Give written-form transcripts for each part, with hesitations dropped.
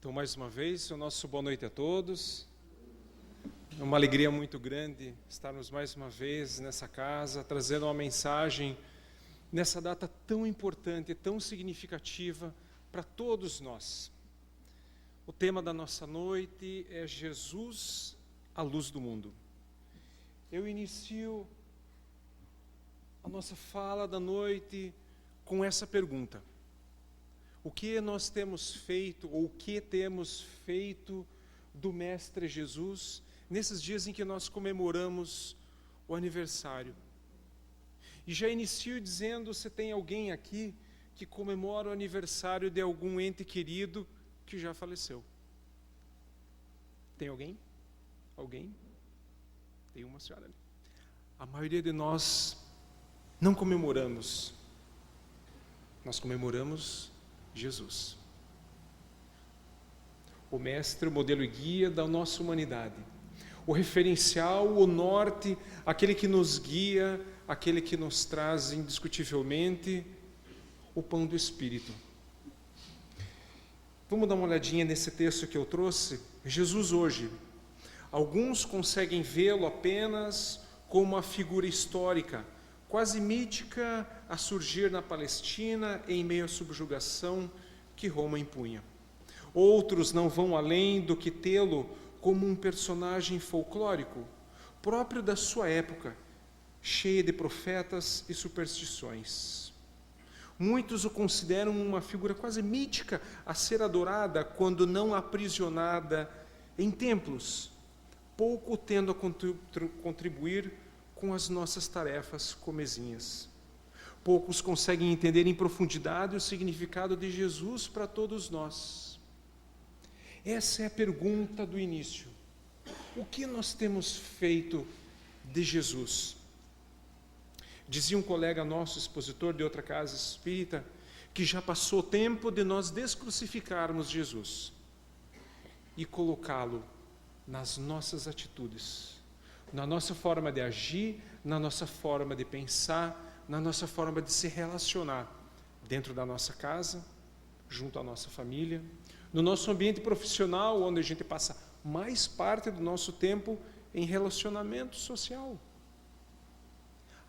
Então, mais uma vez, o nosso boa noite a todos. É uma alegria muito grande estarmos mais uma vez nessa casa, trazendo uma mensagem nessa data tão importante, tão significativa para todos nós. O tema da nossa noite é Jesus, a luz do mundo. Eu inicio a nossa fala da noite com essa pergunta: o que nós temos feito, ou o que temos feito do Mestre Jesus nesses dias em que nós comemoramos o aniversário? E já inicio dizendo, se tem alguém aqui que comemora o aniversário de algum ente querido que já faleceu. Tem alguém? Alguém? Tem uma senhora ali. A maioria de nós não comemoramos. Nós comemoramos Jesus, o mestre, o modelo e guia da nossa humanidade, o referencial, o norte, aquele que nos guia, aquele que nos traz indiscutivelmente o pão do Espírito. Vamos dar uma olhadinha nesse texto que eu trouxe. Jesus hoje, alguns conseguem vê-lo apenas como uma figura histórica, quase mítica, a surgir na Palestina em meio à subjugação que Roma impunha. Outros não vão além do que tê-lo como um personagem folclórico, próprio da sua época, cheia de profetas e superstições. Muitos o consideram uma figura quase mítica a ser adorada quando não aprisionada em templos, pouco tendo a contribuir com as nossas tarefas comezinhas. Poucos conseguem entender em profundidade o significado de Jesus para todos nós. Essa é a pergunta do início. O que nós temos feito de Jesus? Dizia um colega nosso, expositor de outra casa espírita, que já passou o tempo de nós descrucificarmos Jesus e colocá-lo nas nossas atitudes, na nossa forma de agir, na nossa forma de pensar, na nossa forma de se relacionar dentro da nossa casa, junto à nossa família, no nosso ambiente profissional, onde a gente passa mais parte do nosso tempo em relacionamento social.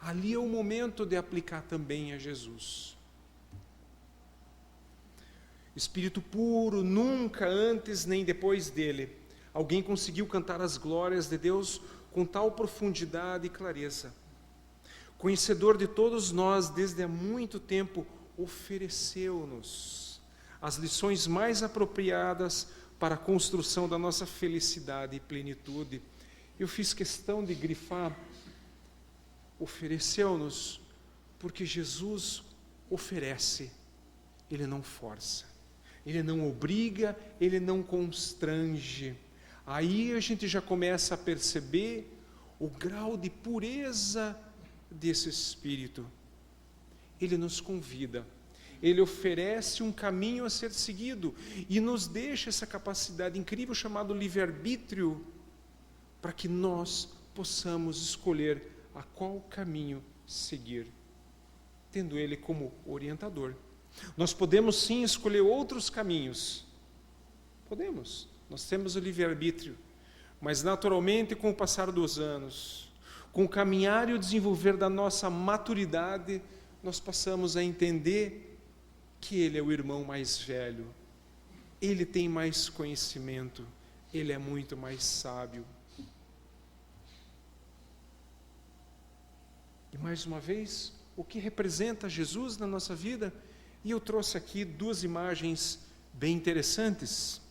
Ali é o momento de aplicar também a Jesus. Espírito puro, nunca antes nem depois dele, alguém conseguiu cantar as glórias de Deus com tal profundidade e clareza. Conhecedor de todos nós desde há muito tempo, ofereceu-nos as lições mais apropriadas para a construção da nossa felicidade e plenitude. Eu fiz questão de grifar, ofereceu-nos, porque Jesus oferece, Ele não força, Ele não obriga, Ele não constrange. Aí a gente já começa a perceber o grau de pureza desse Espírito. Ele nos convida, Ele oferece um caminho a ser seguido e nos deixa essa capacidade incrível chamada livre-arbítrio para que nós possamos escolher a qual caminho seguir, tendo Ele como orientador. Nós podemos sim escolher outros caminhos, podemos, nós temos o livre-arbítrio, mas naturalmente com o passar dos anos, com o caminhar e o desenvolver da nossa maturidade, nós passamos a entender que Ele é o irmão mais velho, Ele tem mais conhecimento, Ele é muito mais sábio. E mais uma vez, o que representa Jesus na nossa vida? E eu trouxe aqui duas imagens bem interessantes.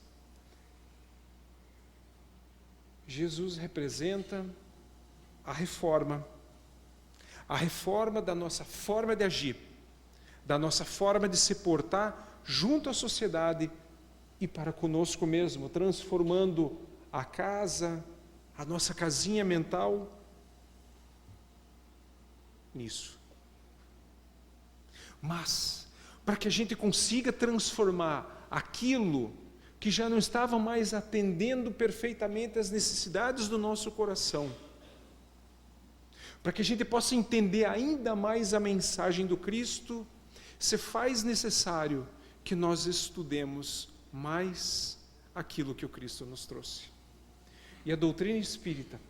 Jesus representa a reforma da nossa forma de agir, da nossa forma de se portar junto à sociedade e para conosco mesmo, transformando a casa, a nossa casinha mental, nisso. Mas, para que a gente consiga transformar aquilo que já não estava mais atendendo perfeitamente às necessidades do nosso coração, para que a gente possa entender ainda mais a mensagem do Cristo, se faz necessário que nós estudemos mais aquilo que o Cristo nos trouxe. E a doutrina espírita,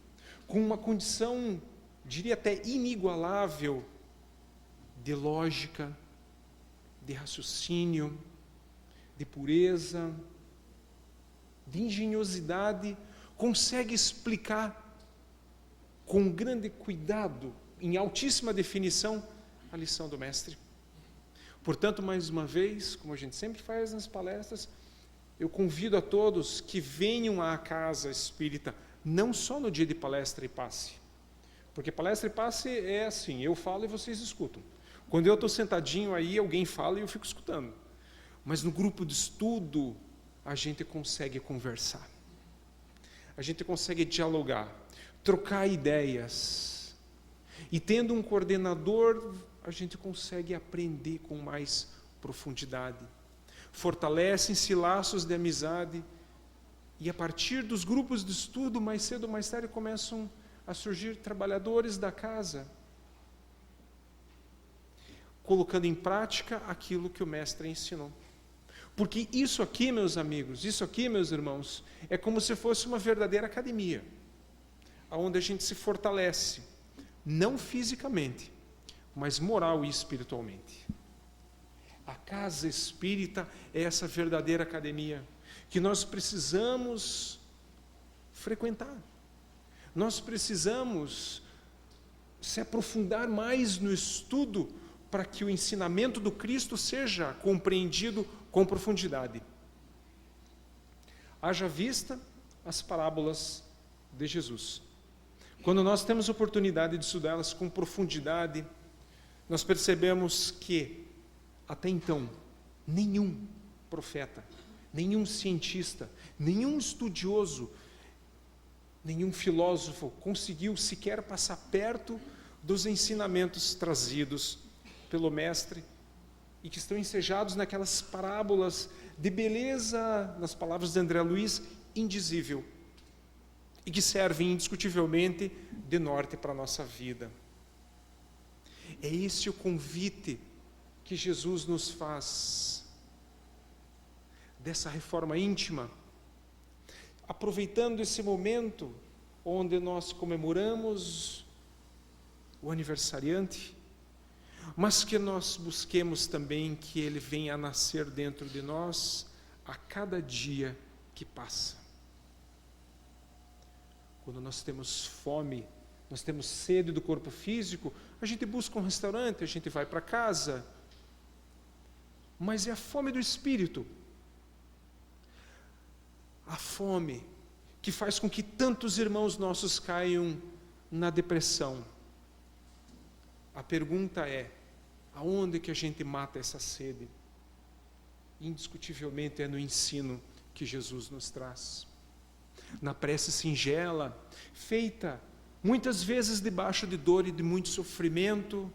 com uma condição, diria até inigualável, de lógica, de raciocínio, de pureza, de engenhosidade, consegue explicar com grande cuidado, em altíssima definição, a lição do Mestre. Portanto, mais uma vez, como a gente sempre faz nas palestras, eu convido a todos que venham à Casa Espírita, não só no dia de palestra e passe, porque palestra e passe é assim, eu falo e vocês escutam. Quando eu estou sentadinho aí, alguém fala e eu fico escutando. Mas no grupo de estudo, a gente consegue conversar. A gente consegue dialogar, trocar ideias. E tendo um coordenador, a gente consegue aprender com mais profundidade. Fortalecem-se laços de amizade. E a partir dos grupos de estudo, mais cedo ou mais tarde, começam a surgir trabalhadores da casa, colocando em prática aquilo que o Mestre ensinou. Porque isso aqui, meus amigos, isso aqui, meus irmãos, é como se fosse uma verdadeira academia, onde a gente se fortalece, não fisicamente, mas moral e espiritualmente. A Casa Espírita é essa verdadeira academia que nós precisamos frequentar. Nós precisamos se aprofundar mais no estudo para que o ensinamento do Cristo seja compreendido com profundidade. Haja vista as parábolas de Jesus. Quando nós temos oportunidade de estudá-las com profundidade, nós percebemos que, até então, nenhum profeta, nenhum cientista, nenhum estudioso, nenhum filósofo conseguiu sequer passar perto dos ensinamentos trazidos pelo Mestre e que estão ensejados naquelas parábolas de beleza, nas palavras de André Luiz, indizível, e que servem indiscutivelmente de norte para a nossa vida. É esse o convite que Jesus nos faz, dessa reforma íntima, aproveitando esse momento onde nós comemoramos o aniversariante, mas que nós busquemos também que ele venha a nascer dentro de nós a cada dia que passa. Quando nós temos fome, nós temos sede do corpo físico, a gente busca um restaurante, a gente vai para casa, mas é a fome do espírito, a fome que faz com que tantos irmãos nossos caiam na depressão. A pergunta é, aonde que a gente mata essa sede? Indiscutivelmente é no ensino que Jesus nos traz. Na prece singela, feita muitas vezes debaixo de dor e de muito sofrimento,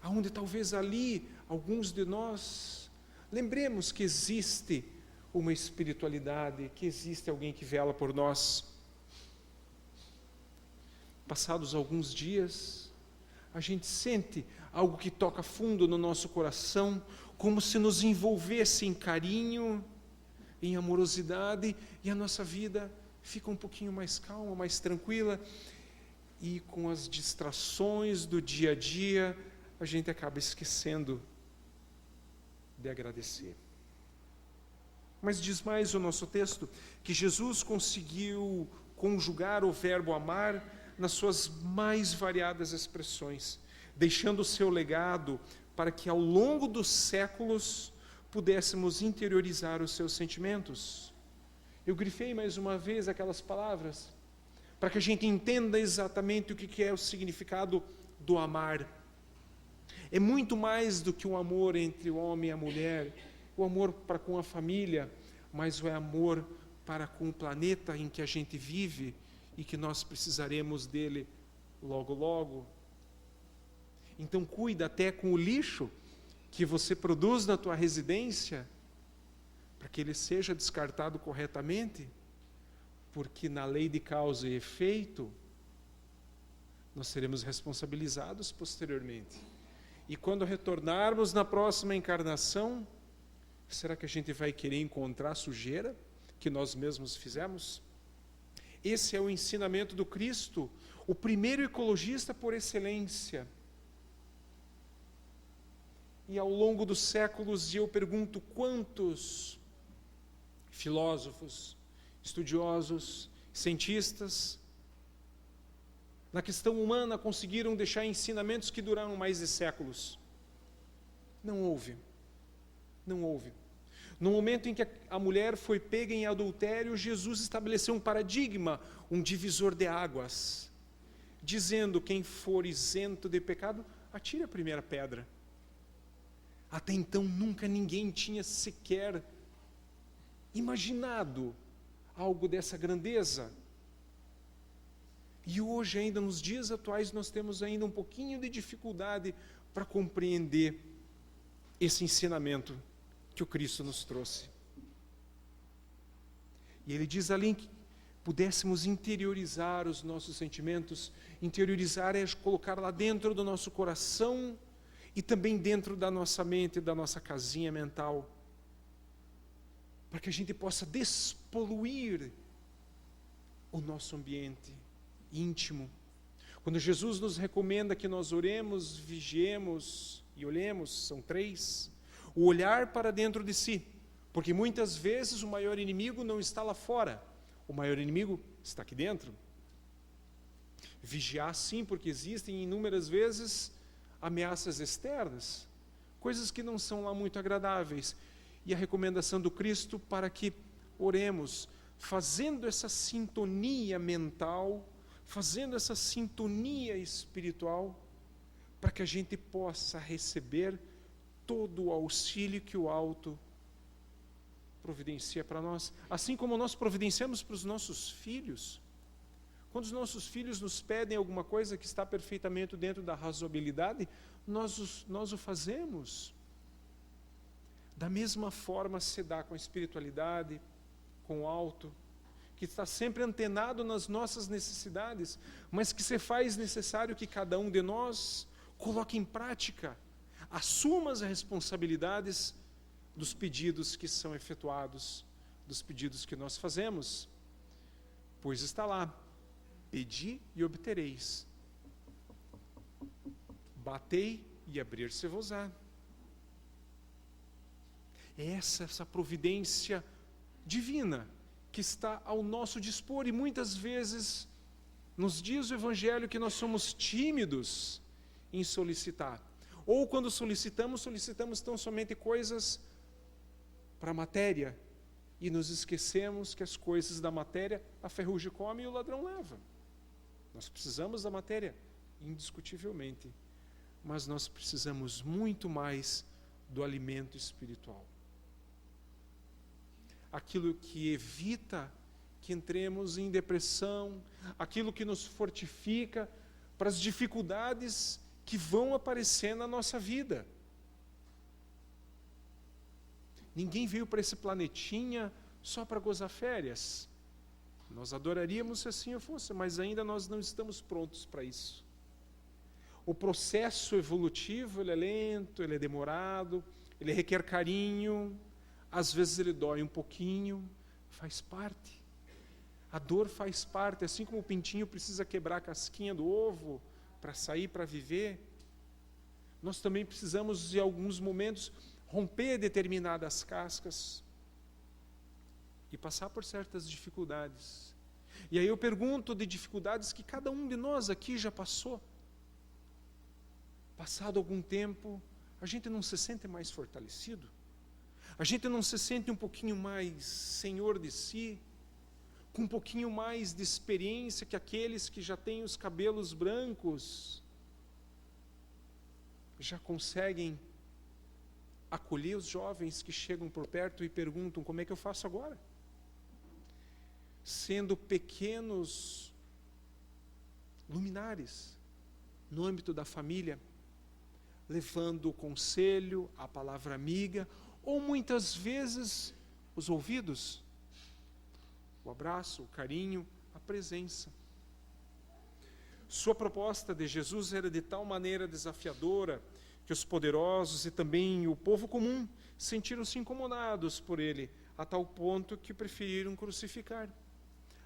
aonde talvez ali, alguns de nós, lembremos que existe uma espiritualidade, que existe alguém que vela por nós. Passados alguns dias, a gente sente algo que toca fundo no nosso coração, como se nos envolvesse em carinho, em amorosidade, e a nossa vida fica um pouquinho mais calma, mais tranquila, e com as distrações do dia a dia, a gente acaba esquecendo de agradecer. Mas diz mais o nosso texto, que Jesus conseguiu conjugar o verbo amar nas suas mais variadas expressões, deixando o seu legado para que ao longo dos séculos pudéssemos interiorizar os seus sentimentos. Eu grifei mais uma vez aquelas palavras, para que a gente entenda exatamente o que é o significado do amar. É muito mais do que um amor entre o homem e a mulher, o amor para com a família, mas o amor para com o planeta em que a gente vive e que nós precisaremos dele logo, logo. Então cuida até com o lixo que você produz na tua residência, para que ele seja descartado corretamente, porque na lei de causa e efeito, nós seremos responsabilizados posteriormente. E quando retornarmos na próxima encarnação, será que a gente vai querer encontrar sujeira que nós mesmos fizemos? Esse é o ensinamento do Cristo, o primeiro ecologista por excelência. E ao longo dos séculos, eu pergunto quantos filósofos, estudiosos, cientistas, na questão humana conseguiram deixar ensinamentos que duraram mais de séculos. Não houve. Não houve. No momento em que a mulher foi pega em adultério, Jesus estabeleceu um paradigma, um divisor de águas, dizendo: quem for isento de pecado, atire a primeira pedra. Até então nunca ninguém tinha sequer imaginado algo dessa grandeza. E hoje, ainda nos dias atuais, nós temos ainda um pouquinho de dificuldade para compreender esse ensinamento que o Cristo nos trouxe. E ele diz ali que pudéssemos interiorizar os nossos sentimentos. Interiorizar é colocar lá dentro do nosso coração e também dentro da nossa mente, da nossa casinha mental, para que a gente possa despoluir o nosso ambiente íntimo. Quando Jesus nos recomenda que nós oremos, vigiemos e olhemos, são 3, o olhar para dentro de si, porque muitas vezes o maior inimigo não está lá fora, o maior inimigo está aqui dentro. Vigiar sim, porque existem inúmeras vezes ameaças externas, coisas que não são lá muito agradáveis, e a recomendação do Cristo para que oremos, fazendo essa sintonia mental, fazendo essa sintonia espiritual, para que a gente possa receber todo o auxílio que o alto providencia para nós, assim como nós providenciamos para os nossos filhos. Quando os nossos filhos nos pedem alguma coisa que está perfeitamente dentro da razoabilidade, nós o fazemos. Da mesma forma se dá com a espiritualidade, com o alto, que está sempre antenado nas nossas necessidades, mas que se faz necessário que cada um de nós coloque em prática, assuma as responsabilidades dos pedidos que são efetuados, dos pedidos que nós fazemos. Pois está lá: pedi e obtereis, batei e abrir-se-vos-á. É essa providência divina que está ao nosso dispor, e muitas vezes nos diz o Evangelho que nós somos tímidos em solicitar, ou quando solicitamos tão somente coisas para a matéria, e nos esquecemos que as coisas da matéria a ferrugem come e o ladrão leva. Nós precisamos da matéria, indiscutivelmente, mas nós precisamos muito mais do alimento espiritual. Aquilo que evita que entremos em depressão, aquilo que nos fortifica para as dificuldades que vão aparecer na nossa vida. Ninguém veio para esse planetinha só para gozar férias. Nós adoraríamos se assim fosse, mas ainda nós não estamos prontos para isso. O processo evolutivo, ele é lento, ele é demorado, ele requer carinho, às vezes ele dói um pouquinho, faz parte. A dor faz parte, assim como o pintinho precisa quebrar a casquinha do ovo para sair, para viver, nós também precisamos, em alguns momentos, romper determinadas cascas e passar por certas dificuldades. E aí eu pergunto de dificuldades que cada um de nós aqui já passou. Passado algum tempo, a gente não se sente mais fortalecido? A gente não se sente um pouquinho mais senhor de si? Com um pouquinho mais de experiência que aqueles que já têm os cabelos brancos já conseguem acolher os jovens que chegam por perto e perguntam: como é que eu faço agora? Sendo pequenos luminares no âmbito da família, levando o conselho, a palavra amiga, ou muitas vezes os ouvidos, o abraço, o carinho, a presença. Sua proposta de Jesus era de tal maneira desafiadora que os poderosos e também o povo comum sentiram-se incomodados por ele, a tal ponto que preferiram crucificar.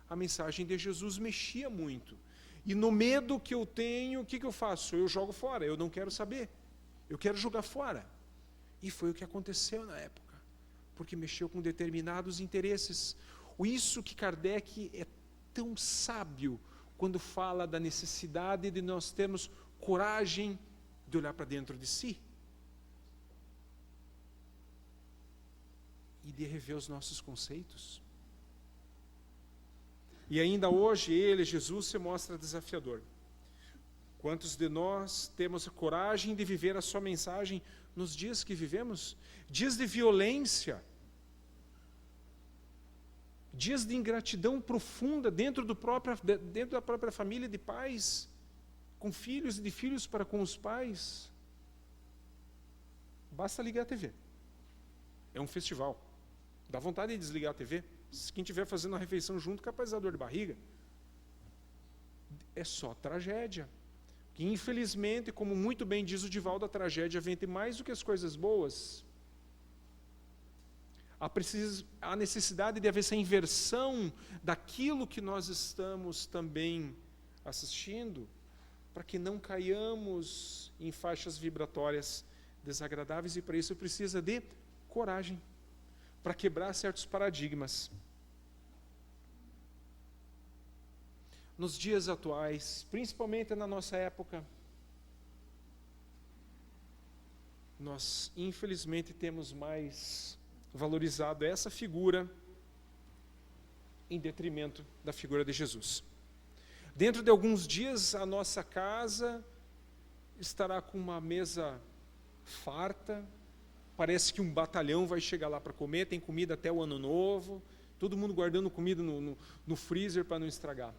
A mensagem de Jesus mexia muito. E no medo que eu tenho, o que eu faço? Eu jogo fora, eu não quero saber. Eu quero jogar fora. E foi o que aconteceu na época, porque mexeu com determinados interesses. Isso que Kardec é tão sábio quando fala da necessidade de nós termos coragem de olhar para dentro de si e de rever os nossos conceitos. E ainda hoje ele, Jesus, se mostra desafiador. Quantos de nós temos a coragem de viver a sua mensagem nos dias que vivemos? Dias de violência, dias de ingratidão profunda dentro da própria família de pais, com filhos e de filhos para com os pais. Basta ligar a TV. É um festival. Dá vontade de desligar a TV. Quem estiver fazendo a refeição junto, capaz de dar dor de barriga. É só tragédia. Que infelizmente, como muito bem diz o Divaldo, a tragédia vem mais do que as coisas boas. Há necessidade de haver essa inversão daquilo que nós estamos também assistindo, para que não caiamos em faixas vibratórias desagradáveis, e para isso precisa de coragem, para quebrar certos paradigmas. Nos dias atuais, principalmente na nossa época, nós infelizmente temos mais valorizado essa figura em detrimento da figura de Jesus. Dentro de alguns dias, a nossa casa estará com uma mesa farta, parece que um batalhão vai chegar lá para comer, tem comida até o ano novo, todo mundo guardando comida no freezer para não estragar.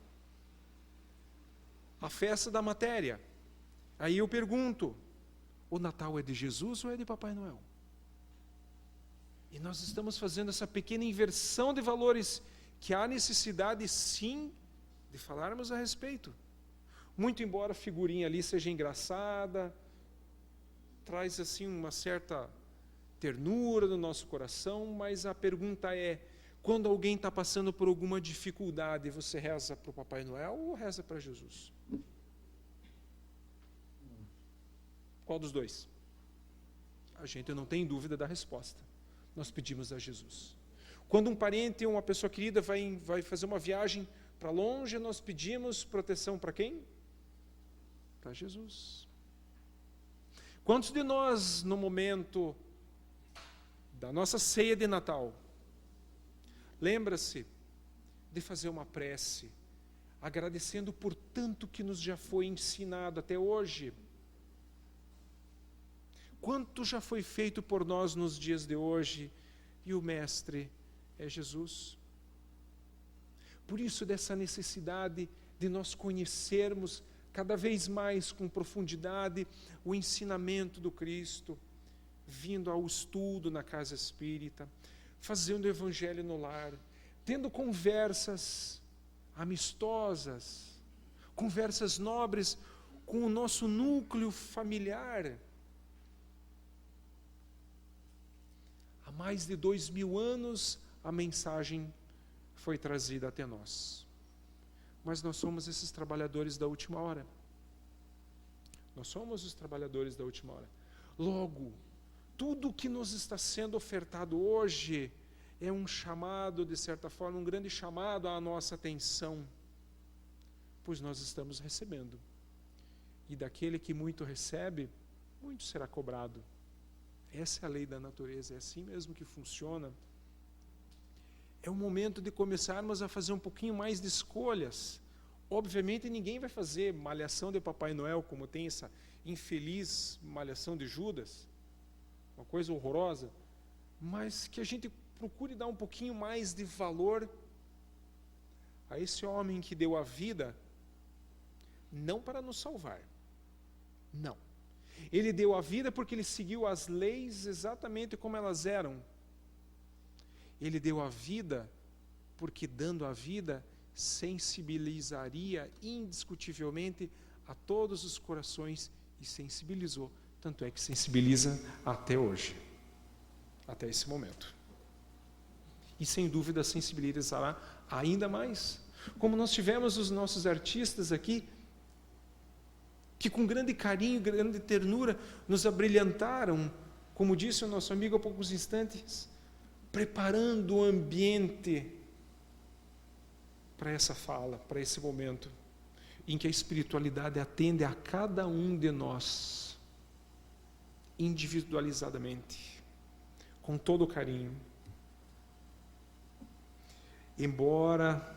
A festa da matéria. Aí eu pergunto, o Natal é de Jesus ou é de Papai Noel? E nós estamos fazendo essa pequena inversão de valores, que há necessidade sim de falarmos a respeito. Muito embora a figurinha ali seja engraçada, traz assim uma certa ternura no nosso coração, mas a pergunta é, quando alguém está passando por alguma dificuldade, você reza para o Papai Noel ou reza para Jesus? Qual dos dois? A gente não tem dúvida da resposta. Nós pedimos a Jesus. Quando um parente ou uma pessoa querida vai fazer uma viagem para longe, nós pedimos proteção para quem? Para Jesus. Quantos de nós, no momento da nossa ceia de Natal, lembra-se de fazer uma prece, agradecendo por tanto que nos já foi ensinado até hoje? Quanto já foi feito por nós nos dias de hoje, e o Mestre é Jesus. Por isso, dessa necessidade de nós conhecermos cada vez mais com profundidade o ensinamento do Cristo, vindo ao estudo na casa espírita, fazendo o evangelho no lar, tendo conversas amistosas, conversas nobres com o nosso núcleo familiar. Há mais de 2000 anos, a mensagem foi trazida até nós. Mas nós somos esses trabalhadores da última hora. Nós somos os trabalhadores da última hora. Logo, tudo que nos está sendo ofertado hoje é um chamado, de certa forma, um grande chamado à nossa atenção, pois nós estamos recebendo. E daquele que muito recebe, muito será cobrado. Essa é a lei da natureza, é assim mesmo que funciona. É o momento de começarmos a fazer um pouquinho mais de escolhas. Obviamente ninguém vai fazer malhação de Papai Noel, como tem essa infeliz malhação de Judas, uma coisa horrorosa, mas que a gente procure dar um pouquinho mais de valor a esse homem que deu a vida, não para nos salvar, não. Ele deu a vida porque ele seguiu as leis exatamente como elas eram. Ele deu a vida porque, dando a vida, sensibilizaria indiscutivelmente a todos os corações, e sensibilizou. Tanto é que sensibiliza até hoje, até esse momento. E sem dúvida sensibilizará ainda mais. Como nós tivemos os nossos artistas aqui, que com grande carinho, grande ternura, nos abrilhantaram, como disse o nosso amigo há poucos instantes, preparando o ambiente para essa fala, para esse momento, em que a espiritualidade atende a cada um de nós, individualizadamente, com todo o carinho. Embora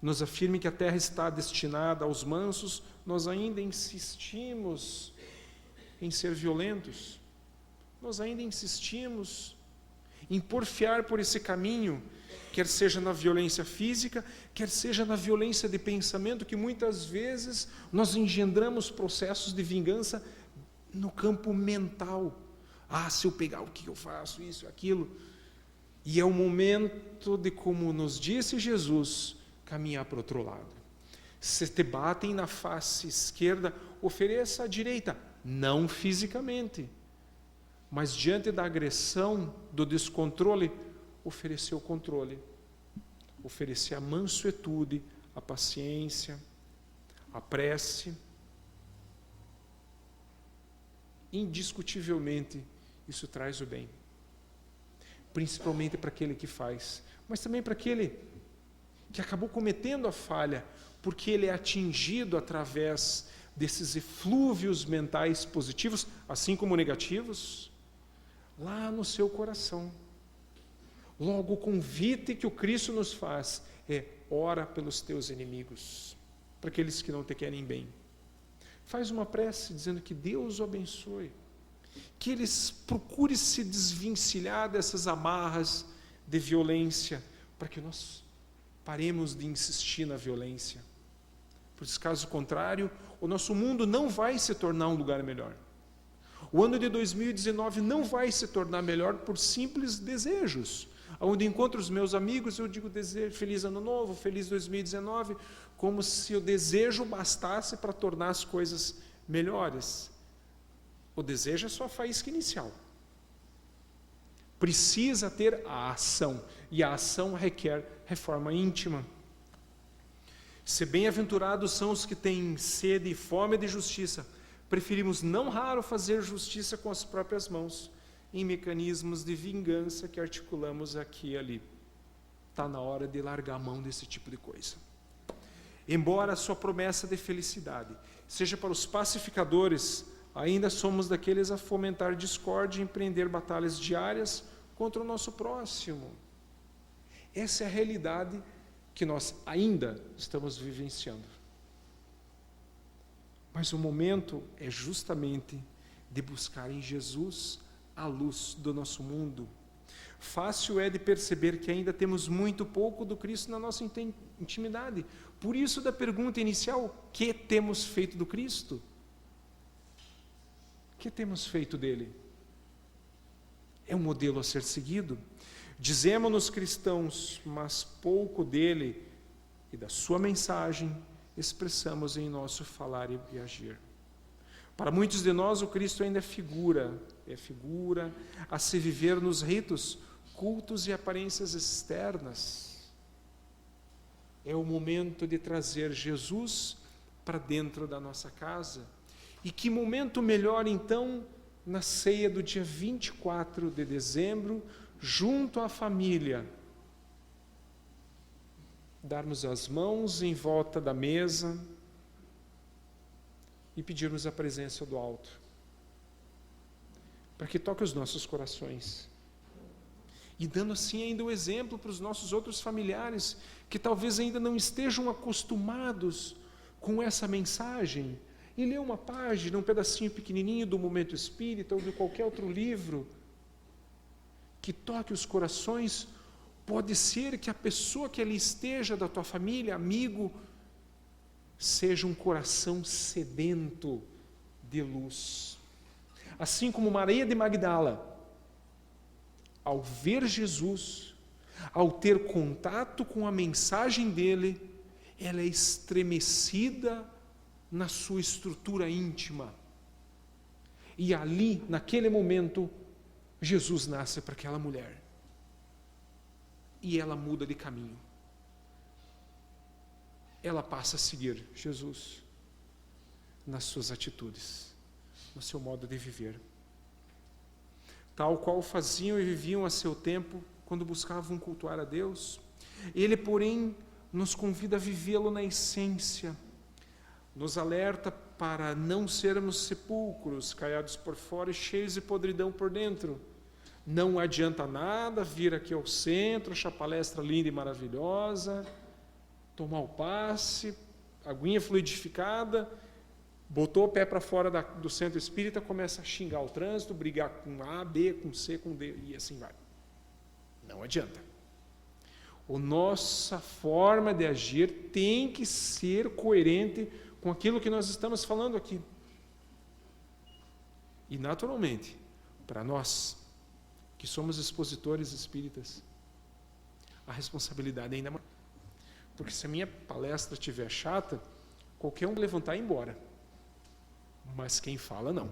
nos afirme que a terra está destinada aos mansos, nós ainda insistimos em ser violentos, nós ainda insistimos em porfiar por esse caminho, quer seja na violência física, quer seja na violência de pensamento, que muitas vezes nós engendramos processos de vingança no campo mental. Se eu pegar, o que eu faço, isso, aquilo. E é o momento de, como nos disse Jesus, caminhar para o outro lado. Se te batem na face esquerda, ofereça à direita, não fisicamente, mas diante da agressão, do descontrole, oferecer o controle, oferecer a mansuetude, a paciência, a prece. Indiscutivelmente, isso traz o bem, principalmente para aquele que faz, mas também para aquele que acabou cometendo a falha, porque ele é atingido através desses eflúvios mentais positivos, assim como negativos, lá no seu coração. Logo, o convite que o Cristo nos faz é: ora pelos teus inimigos, para aqueles que não te querem bem. Faz uma prece dizendo que Deus o abençoe, que eles procurem se desvencilhar dessas amarras de violência, para que nós paremos de insistir na violência. Por caso contrário, o nosso mundo não vai se tornar um lugar melhor. O ano de 2019 não vai se tornar melhor por simples desejos. Onde encontro os meus amigos, eu digo feliz ano novo, feliz 2019, como se o desejo bastasse para tornar as coisas melhores. O desejo é só a faísca inicial. Precisa ter a ação, e a ação requer reforma íntima. Se bem-aventurados são os que têm sede e fome de justiça, preferimos não raro fazer justiça com as próprias mãos, em mecanismos de vingança que articulamos aqui e ali. Está na hora de largar a mão desse tipo de coisa. Embora a sua promessa de felicidade seja para os pacificadores, ainda somos daqueles a fomentar discórdia e empreender batalhas diárias contra o nosso próximo. Essa é a realidade que nós ainda estamos vivenciando. Mas o momento é justamente de buscar em Jesus a luz do nosso mundo. Fácil é de perceber que ainda temos muito pouco do Cristo na nossa intimidade. Por isso, da pergunta inicial: que temos feito do Cristo? Que temos feito dele? É um modelo a ser seguido? Dizemos-nos cristãos, mas pouco dele e da sua mensagem expressamos em nosso falar e agir. Para muitos de nós, o Cristo ainda é figura a se viver nos ritos, cultos e aparências externas. É o momento de trazer Jesus para dentro da nossa casa. E que momento melhor, então, na ceia do dia 24 de dezembro, junto à família, darmos as mãos em volta da mesa e pedirmos a presença do alto, para que toque os nossos corações, e dando assim ainda o exemplo para os nossos outros familiares, que talvez ainda não estejam acostumados com essa mensagem, e ler uma página, um pedacinho pequenininho do Momento Espírita ou de qualquer outro livro, que toque os corações. Pode ser que a pessoa que ali esteja, da tua família, amigo, seja um coração sedento de luz. Assim como Maria de Magdala, ao ver Jesus, ao ter contato com a mensagem dele, ela é estremecida na sua estrutura íntima. E ali, naquele momento, Jesus nasce para aquela mulher. e ela muda de caminho. Ela passa a seguir Jesus nas suas atitudes, no seu modo de viver. Tal qual faziam e viviam a seu tempo quando buscavam cultuar a Deus, Ele, porém, nos convida a vivê-lo na essência, nos alerta para não sermos sepulcros, caiados por fora e cheios de podridão por dentro. Não adianta nada vir aqui ao centro, achar palestra linda e maravilhosa, tomar o passe, aguinha fluidificada, botou o pé para fora do centro espírita, começa a xingar o trânsito, brigar com A, B, com C, com D, e assim vai. Não adianta. A nossa forma de agir tem que ser coerente com aquilo que nós estamos falando aqui. E, naturalmente, para nós, que somos expositores espíritas, a responsabilidade é ainda maior. Porque se a minha palestra estiver chata, qualquer um levantar e ir embora. Mas quem fala, não.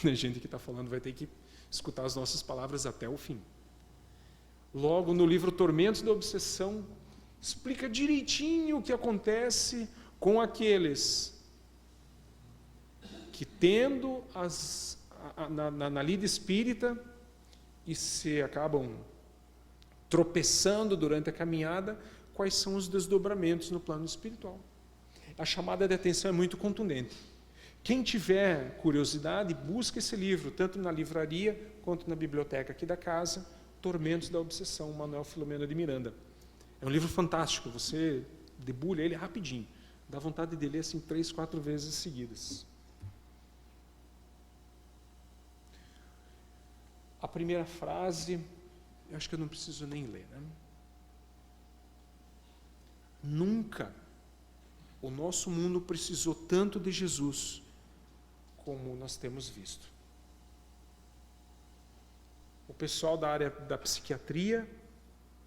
A gente que está falando vai ter que escutar as nossas palavras até o fim. Logo, no livro Tormentos da Obsessão, explica direitinho o que acontece com aqueles que, tendo na lida espírita, e se acabam tropeçando durante a caminhada, quais são os desdobramentos no plano espiritual. A chamada de atenção é muito contundente. Quem tiver curiosidade, busca esse livro, tanto na livraria quanto na biblioteca aqui da casa, Tormentos da Obsessão, Manuel Filomeno de Miranda. É um livro fantástico, você debulha ele rapidinho. Dá vontade de ler assim 3, 4 vezes seguidas. A primeira frase, eu acho que eu não preciso nem ler, né? Nunca o nosso mundo precisou tanto de Jesus como nós temos visto. O pessoal da área da psiquiatria,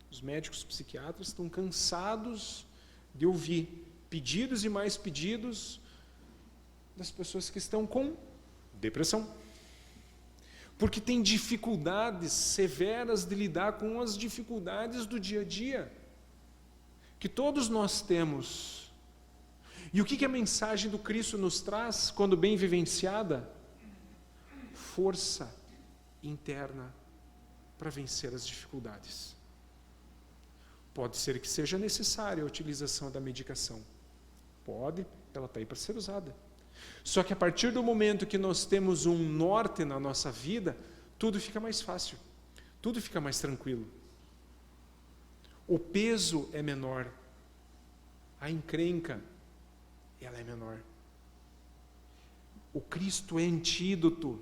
os médicos psiquiatras, estão cansados de ouvir pedidos e mais pedidos das pessoas que estão com depressão. Porque tem dificuldades severas de lidar com as dificuldades do dia a dia, que todos nós temos. E o que a mensagem do Cristo nos traz, quando bem vivenciada? Força interna para vencer as dificuldades. Pode ser que seja necessária a utilização da medicação. Pode, ela está aí para ser usada. Só que a partir do momento que nós temos um norte na nossa vida, tudo fica mais fácil, tudo fica mais tranquilo. O peso é menor, a encrenca, ela é menor. O Cristo é antídoto.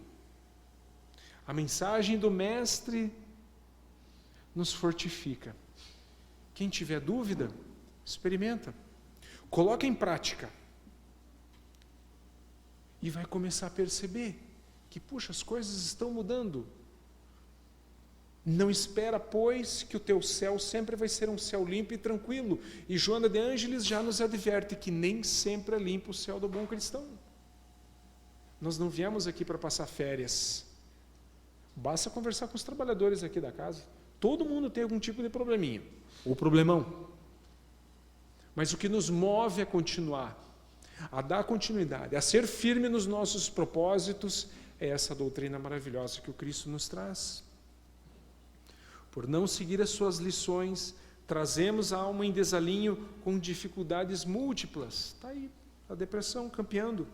A mensagem do Mestre nos fortifica. Quem tiver dúvida, experimenta. Coloca em prática. E vai começar a perceber que, puxa, as coisas estão mudando. Não espera, pois, que o teu céu sempre vai ser um céu limpo e tranquilo. E Joana de Ângeles já nos adverte que nem sempre é limpo o céu do bom cristão. Nós não viemos aqui para passar férias. Basta conversar com os trabalhadores aqui da casa. Todo mundo tem algum tipo de probleminha, ou problemão. Mas o que nos move a continuar, a dar continuidade, a ser firme nos nossos propósitos, é essa doutrina maravilhosa que o Cristo nos traz. Por não seguir as suas lições, trazemos a alma em desalinho com dificuldades múltiplas. Está aí, a depressão campeando.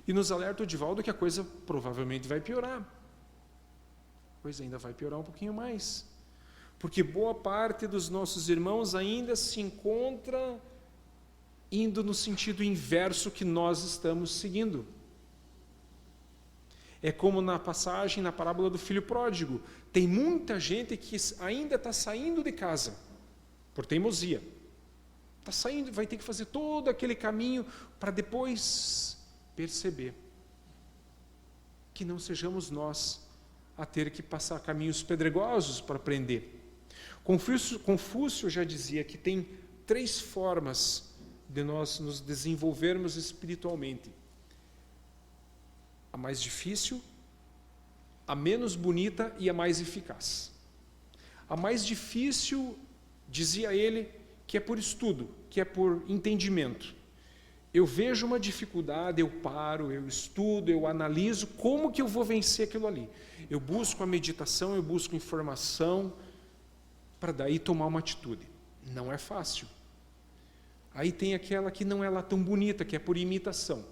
E nos alerta o Divaldo que a coisa provavelmente vai piorar. Pois ainda vai piorar um pouquinho mais. Porque boa parte dos nossos irmãos ainda se encontra indo no sentido inverso que nós estamos seguindo. É como na passagem, na parábola do filho pródigo. Tem muita gente que ainda está saindo de casa, por teimosia. Está saindo, vai ter que fazer todo aquele caminho para depois perceber que não sejamos nós a ter que passar caminhos pedregosos para aprender. Confúcio já dizia que tem 3 formas de nós nos desenvolvermos espiritualmente. A mais difícil, a menos bonita e a mais eficaz. A mais difícil Dizia ele que é por estudo, que é por entendimento. Eu vejo uma dificuldade, eu paro, eu estudo, eu analiso como que eu vou vencer aquilo ali. Eu busco a meditação, eu busco informação, para daí tomar uma atitude. Não é fácil. Aí tem aquela que não é lá tão bonita, que é por imitação.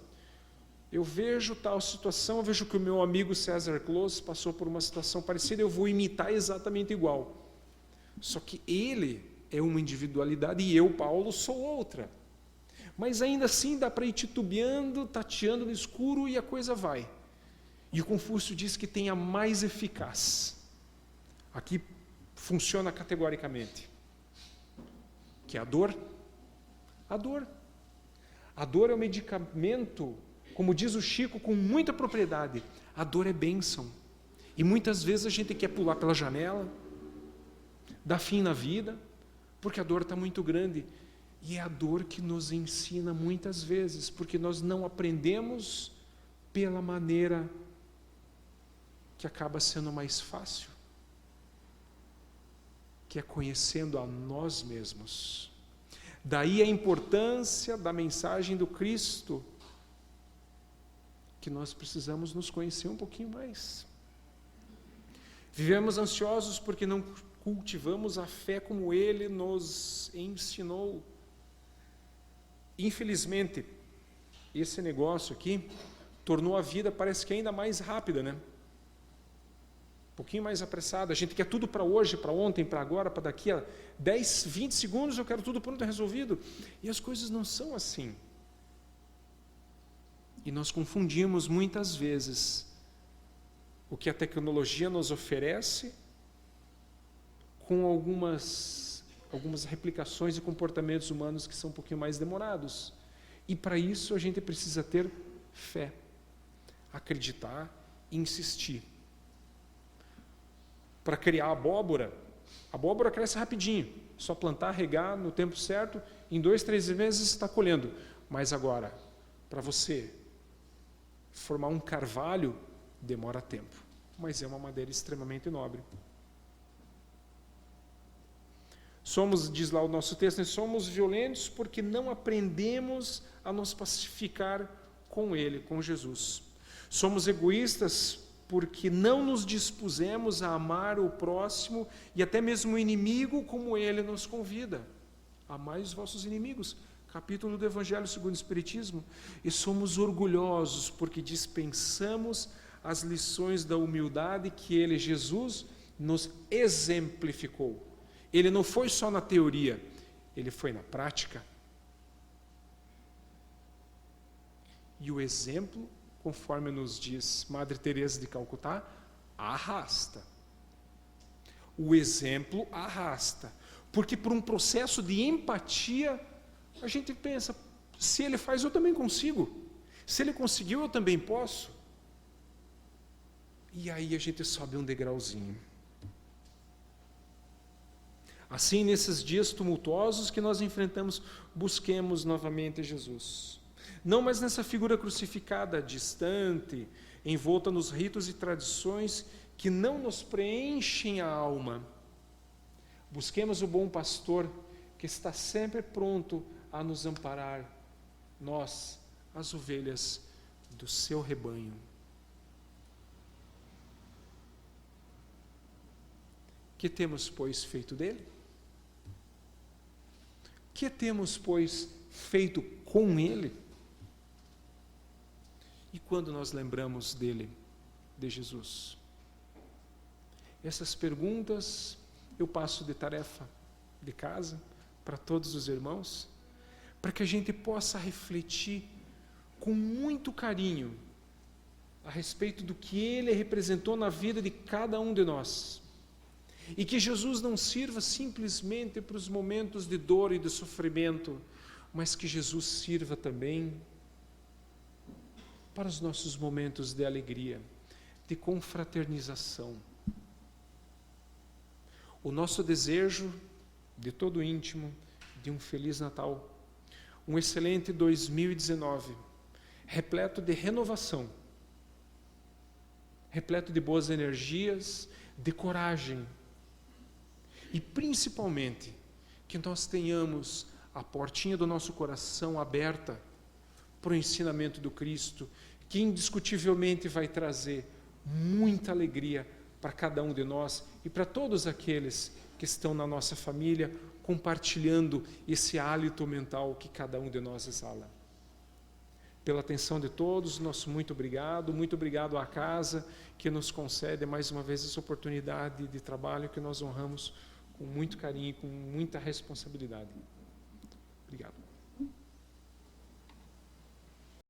Eu vejo tal situação, eu vejo que o meu amigo César Close passou por uma situação parecida, eu vou imitar exatamente igual. Só que ele é uma individualidade e eu, Paulo, sou outra. Mas ainda assim dá para ir titubeando, tateando no escuro e a coisa vai. E o Confúcio diz que tem a mais eficaz. Aqui funciona categoricamente. Que é a dor. A dor. A dor é um medicamento, como diz o Chico com muita propriedade, a dor é bênção. E muitas vezes a gente quer pular pela janela, dar fim na vida, porque a dor está muito grande. E é a dor que nos ensina muitas vezes, porque nós não aprendemos pela maneira que acaba sendo mais fácil, que é conhecendo a nós mesmos. Daí a importância da mensagem do Cristo, que nós precisamos nos conhecer um pouquinho mais. Vivemos ansiosos porque não cultivamos a fé como Ele nos ensinou. Infelizmente, esse negócio aqui tornou a vida, parece que ainda mais rápida, né? Um pouquinho mais apressada. A gente quer tudo para hoje, para ontem, para agora, para daqui a 10, 20 segundos, eu quero tudo pronto e resolvido. E as coisas não são assim. E nós confundimos muitas vezes o que a tecnologia nos oferece com algumas replicações e comportamentos humanos que são um pouquinho mais demorados. E para isso a gente precisa ter fé, acreditar e insistir. Para criar abóbora cresce rapidinho, só plantar, regar no tempo certo, em 2, 3 meses está colhendo. Mas agora, para você formar um carvalho, demora tempo, mas é uma madeira extremamente nobre. Diz lá o nosso texto, somos violentos porque não aprendemos a nos pacificar com Ele, com Jesus. Somos egoístas porque não nos dispusemos a amar o próximo e até mesmo o inimigo como Ele nos convida. Amai os vossos inimigos, capítulo do Evangelho segundo o Espiritismo. E somos orgulhosos porque dispensamos as lições da humildade que Ele, Jesus, nos exemplificou. Ele não foi só na teoria, Ele foi na prática. E o exemplo, conforme nos diz Madre Teresa de Calcutá, arrasta. O exemplo arrasta. Porque por um processo de empatia, a gente pensa, se ele faz, eu também consigo. Se ele conseguiu, eu também posso. E aí a gente sobe um degrauzinho. Assim, nesses dias tumultuosos que nós enfrentamos, busquemos novamente Jesus. Não mais nessa figura crucificada, distante, envolta nos ritos e tradições que não nos preenchem a alma. Busquemos o bom pastor que está sempre pronto a nos amparar, nós, as ovelhas do seu rebanho. Que temos, pois, feito dele? Que temos, pois, feito com ele? E quando nós lembramos dele, de Jesus? Essas perguntas eu passo de tarefa de casa para todos os irmãos, para que a gente possa refletir com muito carinho a respeito do que ele representou na vida de cada um de nós. E que Jesus não sirva simplesmente para os momentos de dor e de sofrimento, mas que Jesus sirva também para os nossos momentos de alegria, de confraternização. O nosso desejo, de todo íntimo, de um Feliz Natal, um excelente 2019, repleto de renovação, repleto de boas energias, de coragem, e principalmente que nós tenhamos a portinha do nosso coração aberta para o ensinamento do Cristo, que indiscutivelmente vai trazer muita alegria para cada um de nós e para todos aqueles que estão na nossa família, compartilhando esse hálito mental que cada um de nós exala. Pela atenção de todos, nosso muito obrigado à casa que nos concede mais uma vez essa oportunidade de trabalho que nós honramos com muito carinho e com muita responsabilidade. Obrigado.